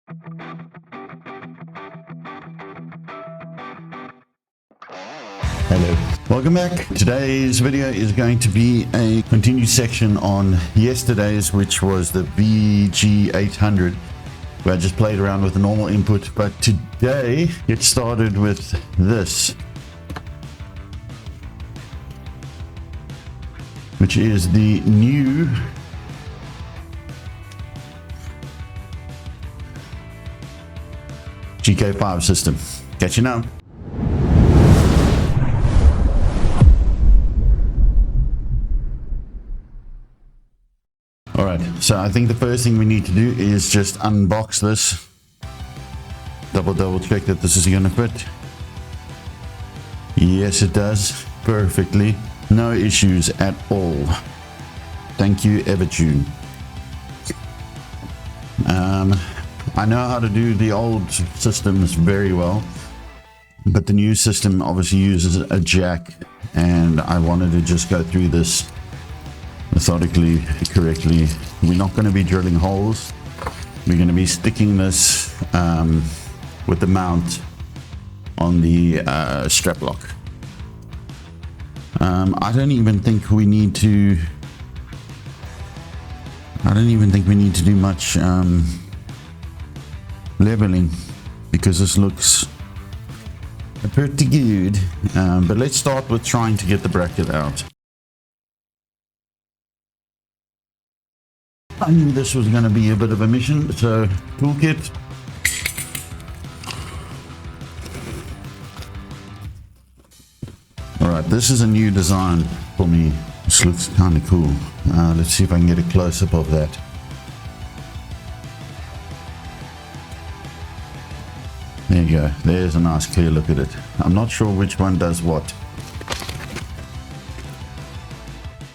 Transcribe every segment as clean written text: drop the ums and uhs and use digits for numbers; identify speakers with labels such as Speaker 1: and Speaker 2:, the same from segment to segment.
Speaker 1: Hello, welcome back. Today's video is going to be a continued section on yesterday's, which was the VG-800, where I just played around with the normal input. But today it started with this, which is the new GK5 system. Catch you now. Alright, so I think the first thing we need to do is just unbox this. Double check that this is gonna fit. Yes, it does perfectly. No issues at all. Thank you, Evertune. I know how to do the old systems very well, but the new system obviously uses a jack, and I wanted to just go through this methodically, correctly. We're not going to be drilling holes. We're going to be sticking this with the mount on the strap lock. I don't even think we need to do much leveling, because this looks pretty good. But let's start with trying to get the bracket out. I knew this was going to be a bit of a mission, so toolkit. Alright, this is a new design for me. This looks kind of cool. Let's see if I can get a close-up of that. There you go. There's a nice clear look at it. I'm not sure which one does what.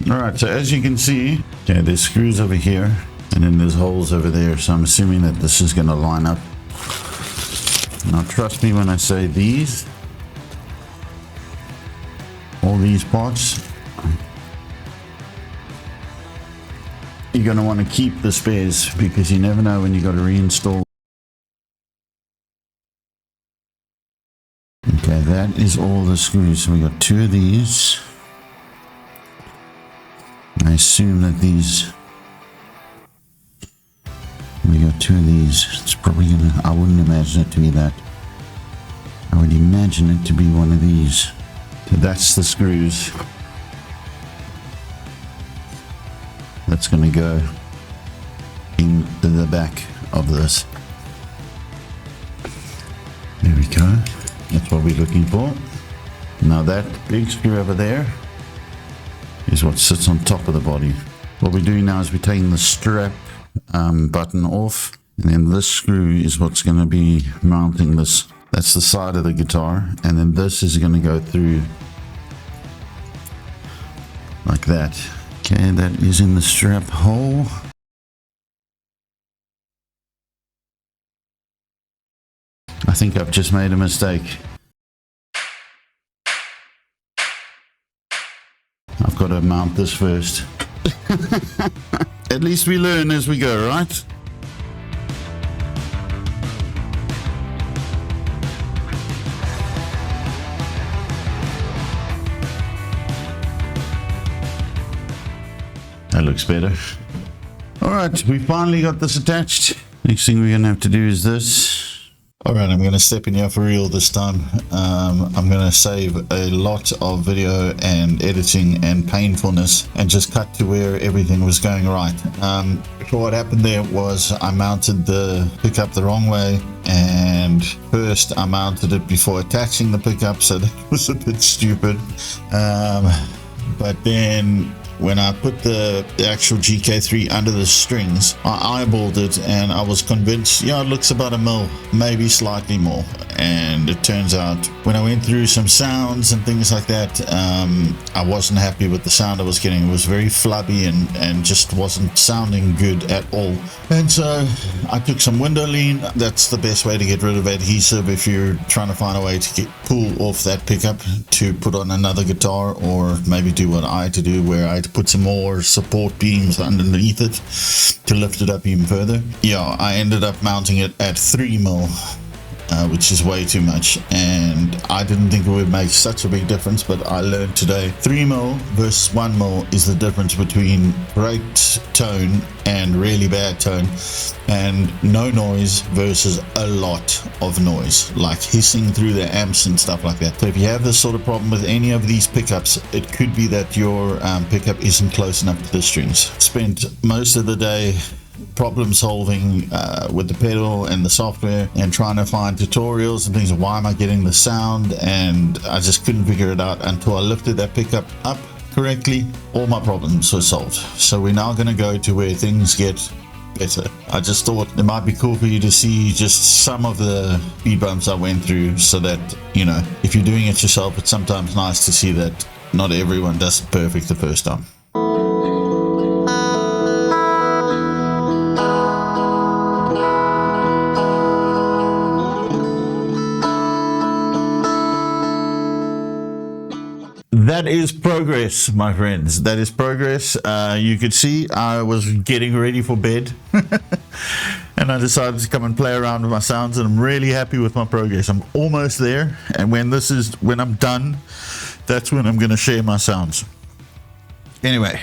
Speaker 1: Alright, so as you can see, okay, there's screws over here, and then there's holes over there, so I'm assuming that this is going to line up. Now trust me when I say these, all these parts, you're going to want to keep the spares, because you never know when you got to reinstall. Okay, that is all the screws. So we got two of these. I assume that these, we got two of these. It's probably gonna, I wouldn't imagine it to be that. I would imagine it to be one of these. So that's the screws. That's gonna go into the back of this. There we go. That's what we're looking for. Now that big screw over there is what sits on top of the body. What we're doing now is we're taking the strap button off, and then this screw is what's going to be mounting this. That's the side of the guitar, and then this is going to go through like that. Okay, that is in the strap hole. I think I've just made a mistake. I've got to mount this first. At least we learn as we go, right? That looks better. Alright, we finally got this attached. Next thing we're going to have to do is this. Alright, I'm going to step in here for real this time. I'm going to save a lot of video and editing and painfulness and just cut to where everything was going right. So what happened there was I mounted the pickup the wrong way, and first I mounted it before attaching the pickup, so that was a bit stupid. But then when I put the actual GK3 under the strings, I eyeballed it and I was convinced, yeah, it looks about a mil, maybe slightly more. And it turns out when I went through some sounds and things like that, I wasn't happy with the sound I was getting. It was very flubby and just wasn't sounding good at all. And so I took some window lean. That's the best way to get rid of adhesive if you're trying to find a way to pull off that pickup to put on another guitar, or maybe do what I had to do, where I had to put some more support beams underneath it to lift it up even further. Yeah, I ended up mounting it at 3mm, which is way too much, and I didn't think it would make such a big difference, but I learned today 3mm versus 1mm is the difference between great tone and really bad tone, and no noise versus a lot of noise, like hissing through the amps and stuff like that. So if you have this sort of problem with any of these pickups, it could be that your pickup isn't close enough to the strings. Spent most of the day problem solving with the pedal and the software, and trying to find tutorials and things of why am I getting the sound, and I just couldn't figure it out until I lifted that pickup up correctly. All my problems were solved. So we're now going to go to where things get better. I just thought it might be cool for you to see just some of the speed bumps I went through, so that, you know, if you're doing it yourself, it's sometimes nice to see that not everyone does it perfect the first time. That is progress, my friends. That is progress. You could see I was getting ready for bed and I decided to come and play around with my sounds, and I'm really happy with my progress. I'm almost there, and when I'm done, that's when I'm going to share my sounds. Anyway,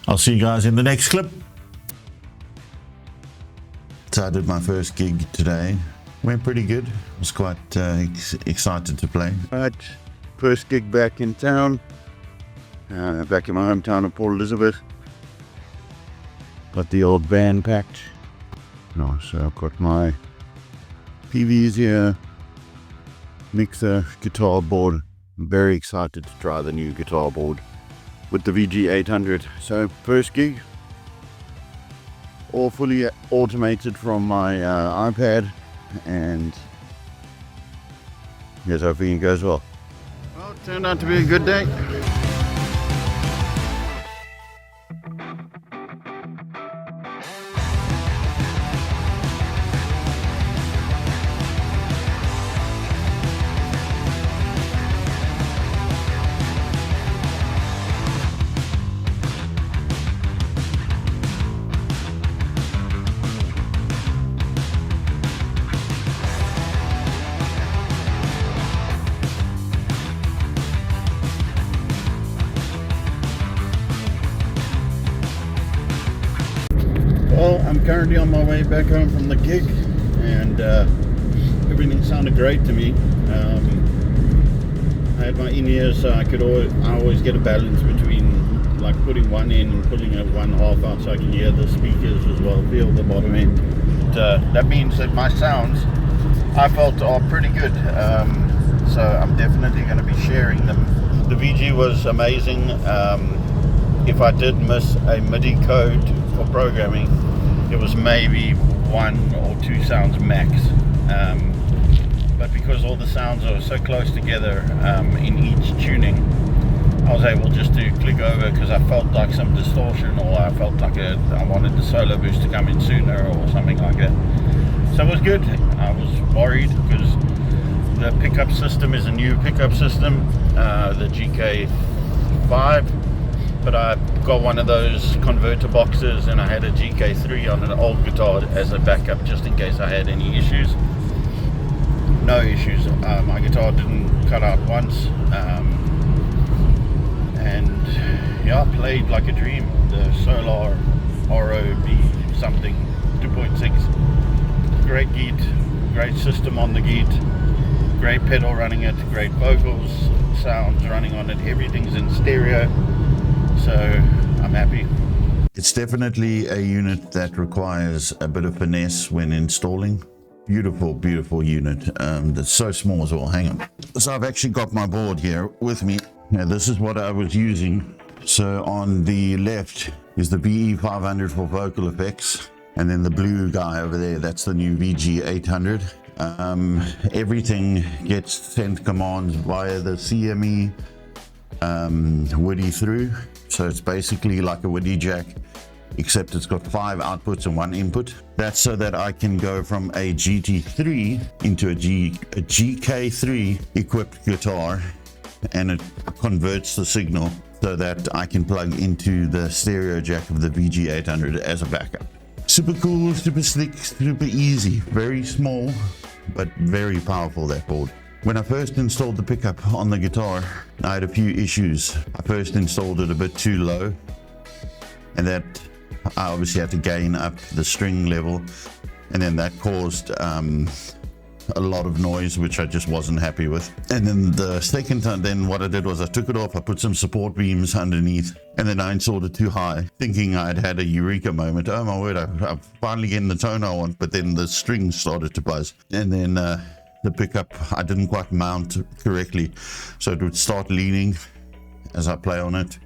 Speaker 1: I'll see you guys in the next clip. So I did my first gig today. Went pretty good. I was quite excited to play.
Speaker 2: Right. First gig back in town, back in my hometown of Port Elizabeth. Got the old van packed. No, so I've got my PVs here, mixer, guitar board. I'm very excited to try the new guitar board with the VG-800. So first gig, all fully automated from my iPad, and yes, hoping it goes well. Well, it turned out to be a good day. Well, I'm currently on my way back home from the gig, and everything sounded great to me. I had my in-ears, so I always get a balance between like putting one in and pulling one half out, so I can hear the speakers as well, feel the bottom end. That means that my sounds, I felt, are pretty good. So I'm definitely going to be sharing them. The VG was amazing. If I did miss a MIDI code for programming, it was maybe 1 or 2 sounds max, but because all the sounds are so close together in each tuning, I was able just to click over because I felt like some distortion, or I felt like I wanted the solo boost to come in sooner or something like that. So it was good. I was worried because the pickup system is a new pickup system, the GK5, but I got one of those converter boxes, and I had a GK3 on an old guitar as a backup just in case I had any issues. No issues. My guitar didn't cut out once, and yeah, I played like a dream. The Solar ROB something 2.6, great git, great system on the git, great pedal running it, great vocals, sounds running on it, everything's in stereo. So I'm happy.
Speaker 1: It's definitely a unit that requires a bit of finesse when installing. Beautiful, beautiful unit. That's so small as well. Hang on. So I've actually got my board here with me. Now this is what I was using. So on the left is the VE-500 for vocal effects, and then the blue guy over there, that's the new VG-800. Everything gets sent commands via the CME WIDI through. So it's basically like a WIDI jack, except it's got 5 outputs and 1 input. That's so that I can go from a GT3 into a GK3 equipped guitar, and it converts the signal so that I can plug into the stereo jack of the VG-800 as a backup. Super cool, super slick, super easy, very small, but very powerful, that board. When I first installed the pickup on the guitar, I had a few issues. I first installed it a bit too low, and that I obviously had to gain up the string level, and then that caused a lot of noise, which I just wasn't happy with. And then the second time, then what I did was I took it off, I put some support beams underneath, and then I installed it too high, thinking I'd had a eureka moment. Oh my word, I'm finally getting the tone I want, but then the strings started to buzz. And then the pickup, I didn't quite mount correctly, so it would start leaning as I play on it.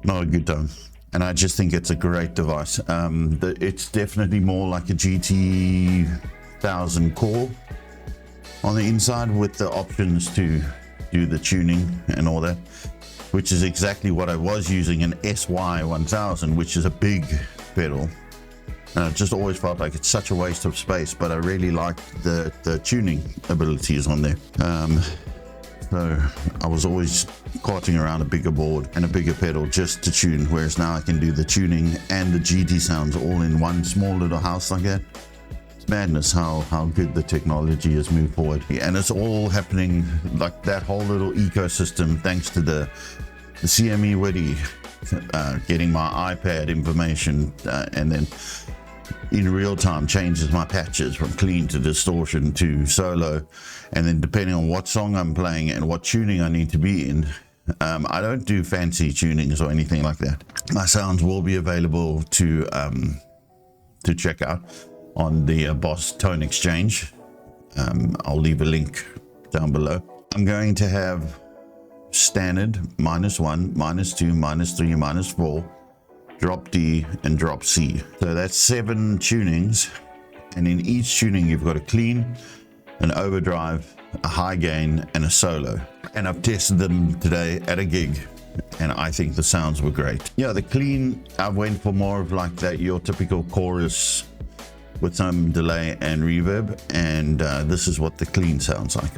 Speaker 1: Not a good tone. And I just think it's a great device. It's definitely more like a GT 1000 core on the inside, with the options to do the tuning and all that, which is exactly what I was using an SY 1000, which is a big pedal. And I just always felt like it's such a waste of space, but I really liked the tuning abilities on there. So I was always carting around a bigger board and a bigger pedal just to tune, whereas now I can do the tuning and the GT sounds all in one small little house like that. Madness how good the technology has moved forward, and it's all happening like that whole little ecosystem thanks to the CME Witty getting my iPad information and then in real time changes my patches from clean to distortion to solo, and then depending on what song I'm playing and what tuning I need to be in. I don't do fancy tunings or anything like that. My sounds will be available to check out on the Boss Tone Exchange. I'll leave a link down below. I'm going to have standard, -1, -2, -3, -4, drop D, and drop C. So that's 7 tunings, and in each tuning you've got a clean, an overdrive, a high gain, and a solo. And I've tested them today at a gig, and I think the sounds were great. Yeah, the clean, I went for more of like that, your typical chorus with some delay and reverb, and this is what the clean sounds like.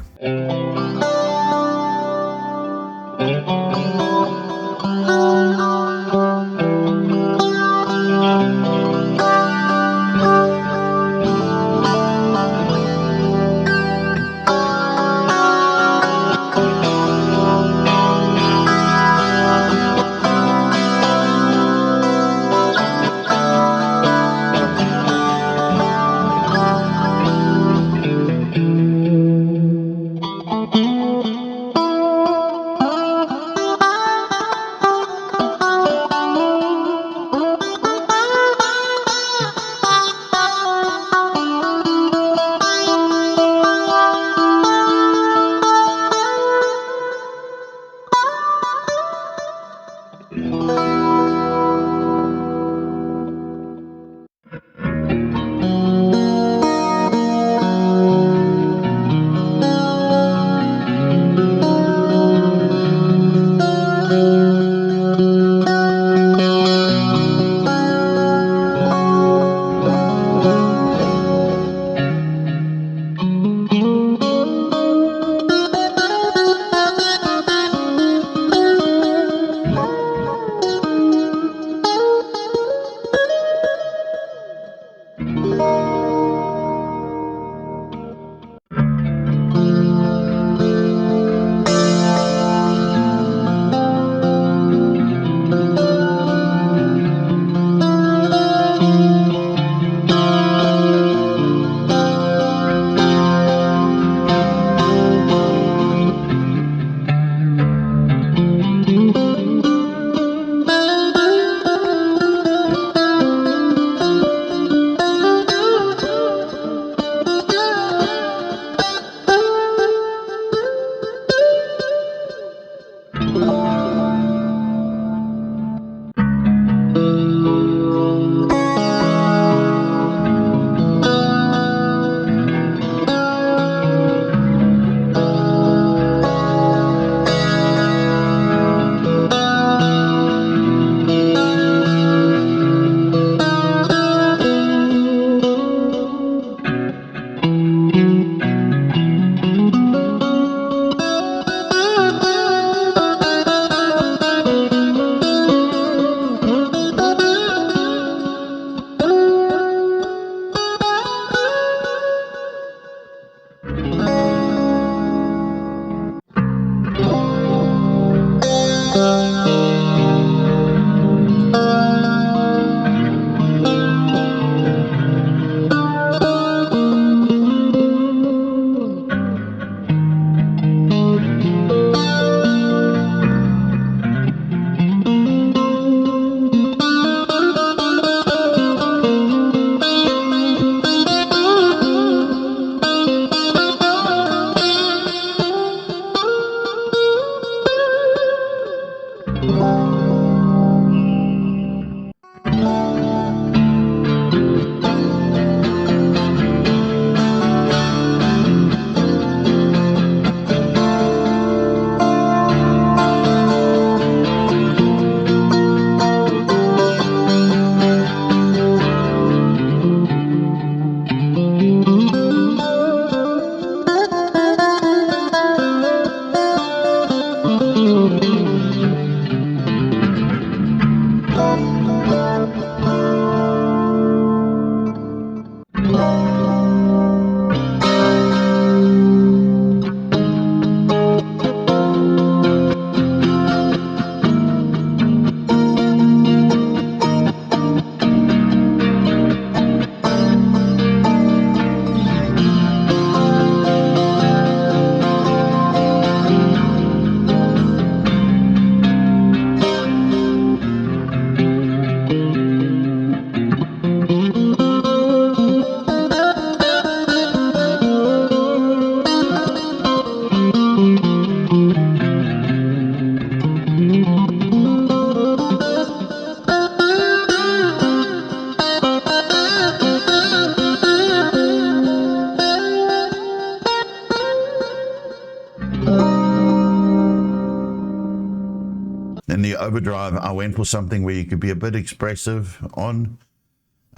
Speaker 1: overdrive, I went for something where you could be a bit expressive on.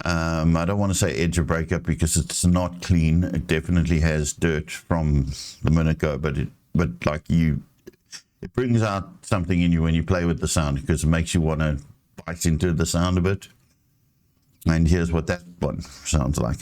Speaker 1: I don't want to say edge of breakup because it's not clean. It definitely has dirt from the minute go, but like it brings out something in you when you play with the sound because it makes you want to bite into the sound a bit. And here's what that one sounds like.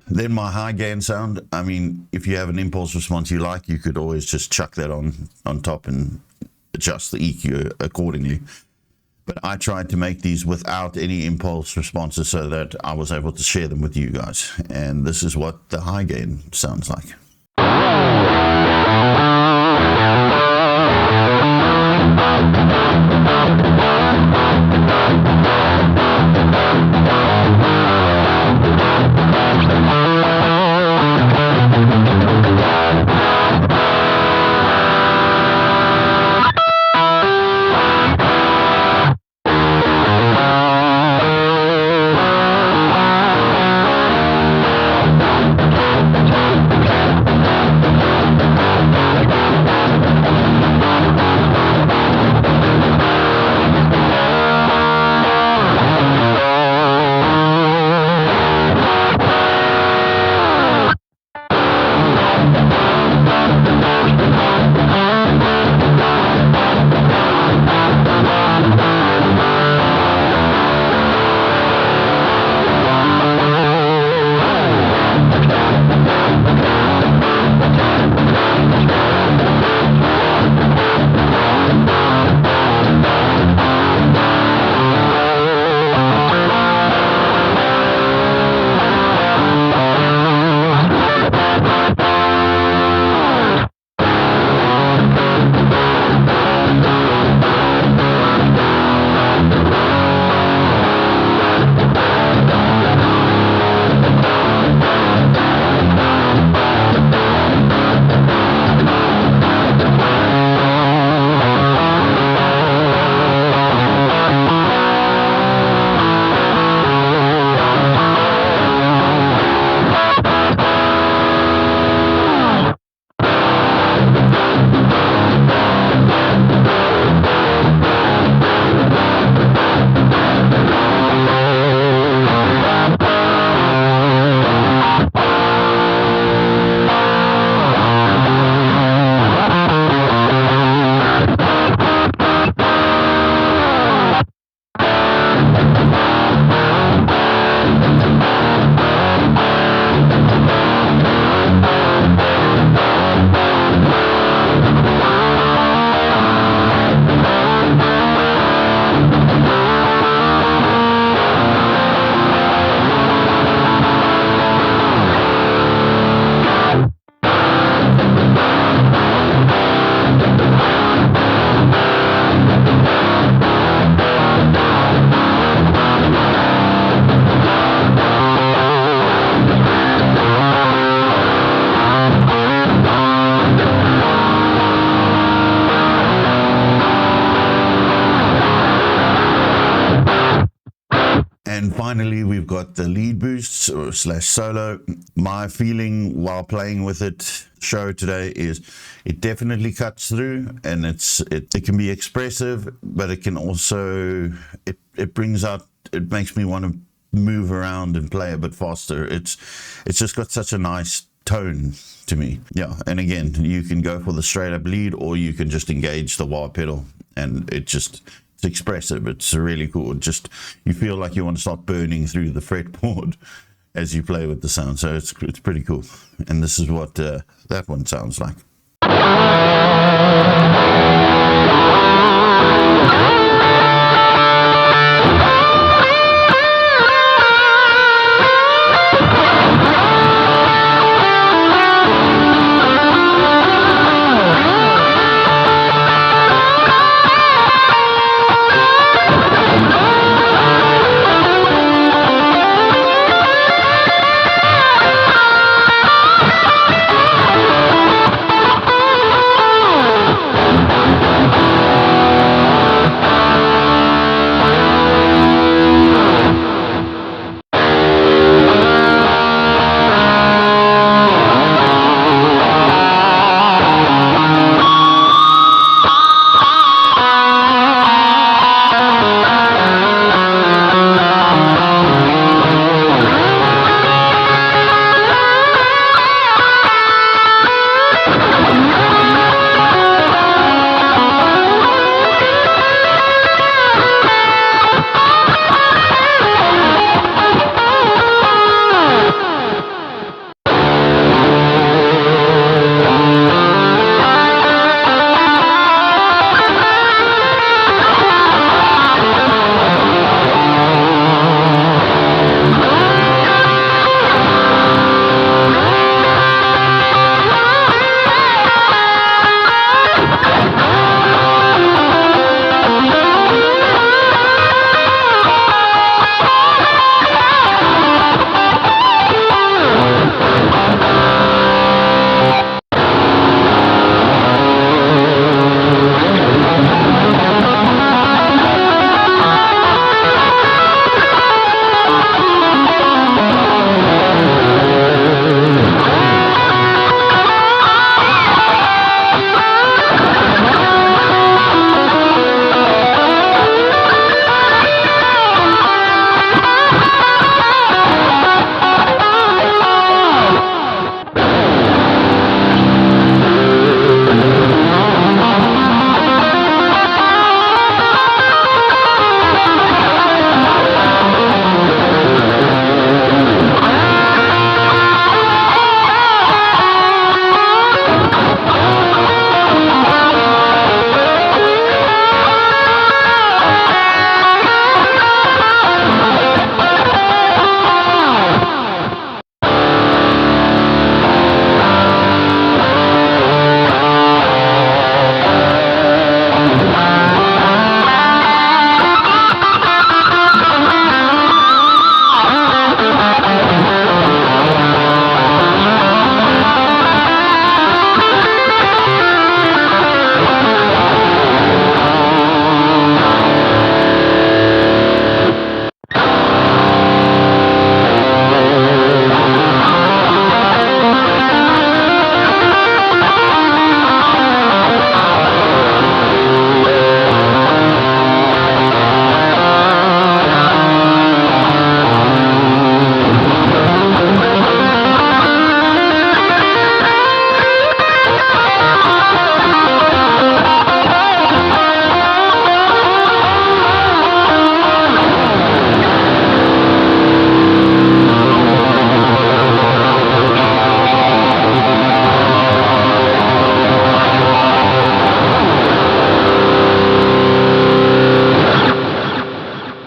Speaker 1: Then my high gain sound, I mean, if you have an impulse response you like, you could always just chuck that on top and adjust the EQ accordingly. But I tried to make these without any impulse responses so that I was able to share them with you guys. And this is what the high gain sounds like. And finally, we've got the lead boost or slash solo. My feeling while playing with it show today is it definitely cuts through, and it can be expressive, but it can also it brings out, it makes me want to move around and play a bit faster. It's just got such a nice tone to me. Yeah, and again, you can go for the straight up lead, or you can just engage the wah pedal, and it's expressive. It's really cool. Just, you feel like you want to start burning through the fretboard as you play with the sound. So it's pretty cool. And this is what that one sounds like.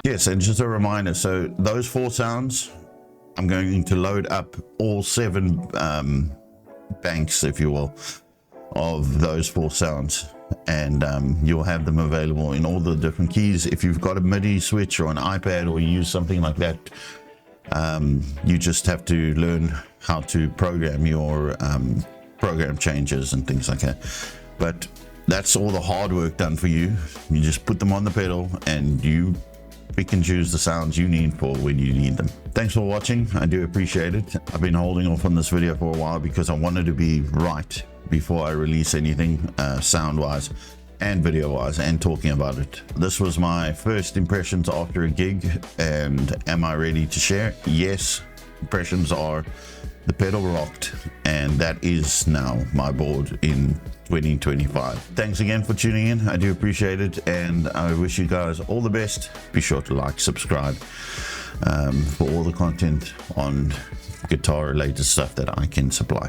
Speaker 1: Yes, and just a reminder, so those 4 sounds, I'm going to load up all 7 banks, if you will, of those 4 sounds, and you'll have them available in all the different keys. If you've got a MIDI switch or an iPad, or you use something like that, you just have to learn how to program your program changes and things like that. But that's all the hard work done for you. You just put them on the pedal and you pick and choose the sounds you need for when you need them. Thanks for watching. I do appreciate it. I've been holding off on this video for a while because I wanted to be right before I release anything sound wise and video wise and talking about it. This was my first impressions after a gig, and am I ready to share? Yes. Impressions are the pedal rocked, and that is now my board in 2025. Thanks again for tuning in. I do appreciate it, and I wish you guys all the best. Be sure to like, subscribe for all the content on guitar related stuff that I can supply.